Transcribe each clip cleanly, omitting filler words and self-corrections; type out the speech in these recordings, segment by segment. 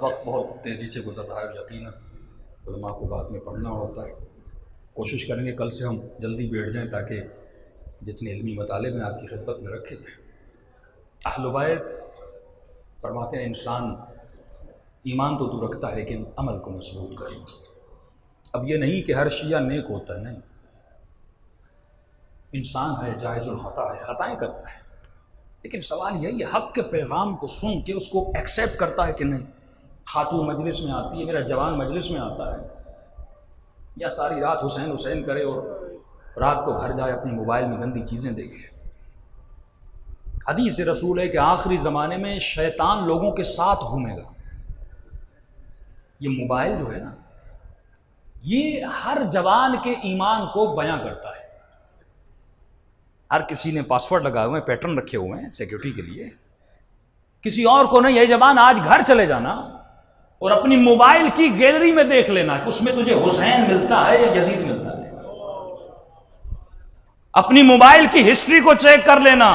वक्त बहुत तेज़ी से गुजर रहा है, यकीनन उलमा को बाद में पढ़ना होता है। कोशिश करेंगे कल से हम जल्दी बैठ जाएं ताकि जितने इल्मी मताले में आपकी खिदमत में रखे जाएँ। अहले बैत फरमाते हैं इंसान ईमान तो रखता है लेकिन अमल को मजबूत करे। अब ये नहीं कि हर शिया नेक होता है, नहीं, इंसान है, जायज़ुल खता है, ख़ताएँ करता है, लेकिन सवाल यही है हक़ के पैगाम को सुन के उसको एक्सेप्ट करता है कि नहीं। खातून मजलिस में आती है, मेरा जवान मजलिस में आता है, या सारी रात हुसैन हुसैन करे और रात को घर जाए अपनी मोबाइल में गंदी चीज़ें देखे। हदीस रसूल है कि आखिरी ज़माने में शैतान लोगों के साथ घूमेगा। ये मोबाइल जो है ना, ये हर जवान के ईमान को बयां करता है। हर किसी ने पासवर्ड लगाए हुए हैं, पैटर्न रखे हुए हैं सिक्योरिटी के लिए, किसी और को नहीं। ये जवान आज घर चले जाना और अपनी मोबाइल की गैलरी में देख लेना कि उसमें तुझे हुसैन मिलता है या यजीद मिलता है। अपनी मोबाइल की हिस्ट्री को चेक कर लेना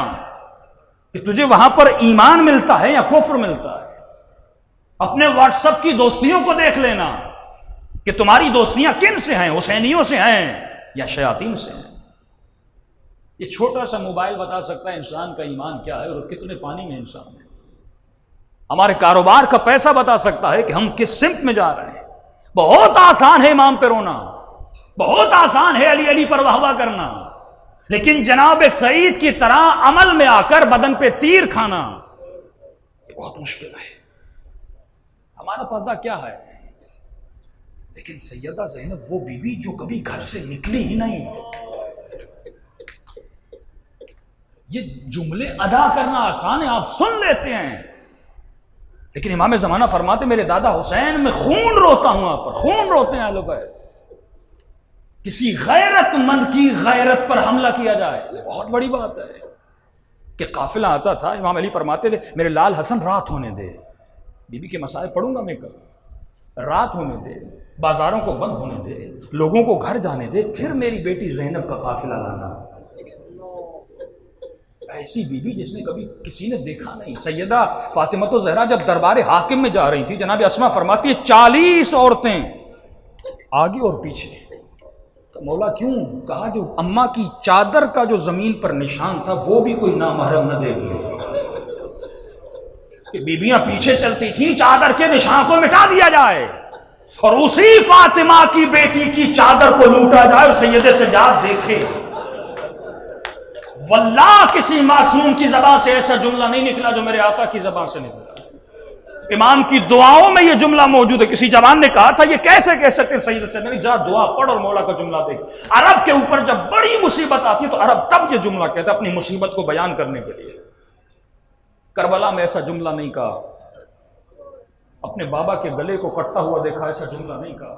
कि तुझे वहां पर ईमान मिलता है या कुफ्र मिलता है। अपने व्हाट्सएप की दोस्तियों को देख लेना कि तुम्हारी दोस्तियां किन से हैं, हुसैनियों से हैं या शयातीन से हैं। ये छोटा सा मोबाइल बता सकता है इंसान का ईमान क्या है और कितने पानी में इंसान है। हमारे कारोबार का पैसा बता सकता है कि हम किस सिमत में जा रहे हैं। बहुत आसान है इमाम पे रोना, बहुत आसान है अली अली पर वाहवा करना, लेकिन जनाब सईद की तरह अमल में आकर बदन पे तीर खाना ये बहुत मुश्किल है। हमारा पर्दा क्या है? लेकिन सैयदा ज़ैनब वो बीबी जो कभी घर से निकली ही नहीं। ये जुमले अदा करना आसान है, आप सुन लेते हैं, लेकिन इमाम ज़माना फरमाते मेरे दादा हुसैन में खून रोता हूं, आप पर खून रोते हैं लोग। किसी गैरतमंद की गैरत पर हमला किया जाए, ये बहुत बड़ी बात है। कि काफिला आता था, इमाम अली फरमाते थे मेरे लाल हसन रात होने दे, बीबी के मसाइल पढ़ूंगा मैं कल, रात होने दे, बाजारों को बंद होने दे, लोगों को घर जाने दे, फिर मेरी बेटी ज़ैनब का काफिला लाना। ऐसी बीबी जिसने कभी किसी ने देखा नहीं। सैयदा फातिमा तो ज़हरा जब दरबार हाकिम में जा रही थी, जनाब अस्मा फरमाती है 40 औरतें आगे और पीछे। तो मौला क्यों? कहा जो अम्मा की चादर का जो जमीन पर निशान था वो भी कोई नामहरम न देख ले। कि बीबियां पीछे चलती थी, चादर के निशान को मिटा दिया जाए और उसी फातिमा की बेटी की चादर को लूटा जाए और सैयदे सज्जाद देखे। वल्लाह किसी मासूम की जबान से ऐसा जुमला नहीं निकला जो मेरे आका की जबान से निकला। इमाम की दुआओं में यह जुमला मौजूद है। किसी जवान ने कहा था ये कैसे कह सकते सैयद से, नहीं जा दुआ पढ़ और मौला का जुमला देख। अरब के ऊपर जब बड़ी मुसीबत आती है तो अरब तब ये जुमला कहता है अपनी मुसीबत को बयान करने के लिए। करबला में ऐसा जुमला नहीं कहा, अपने बाबा के गले को कटता हुआ देखा, ऐसा जुमला नहीं कहा।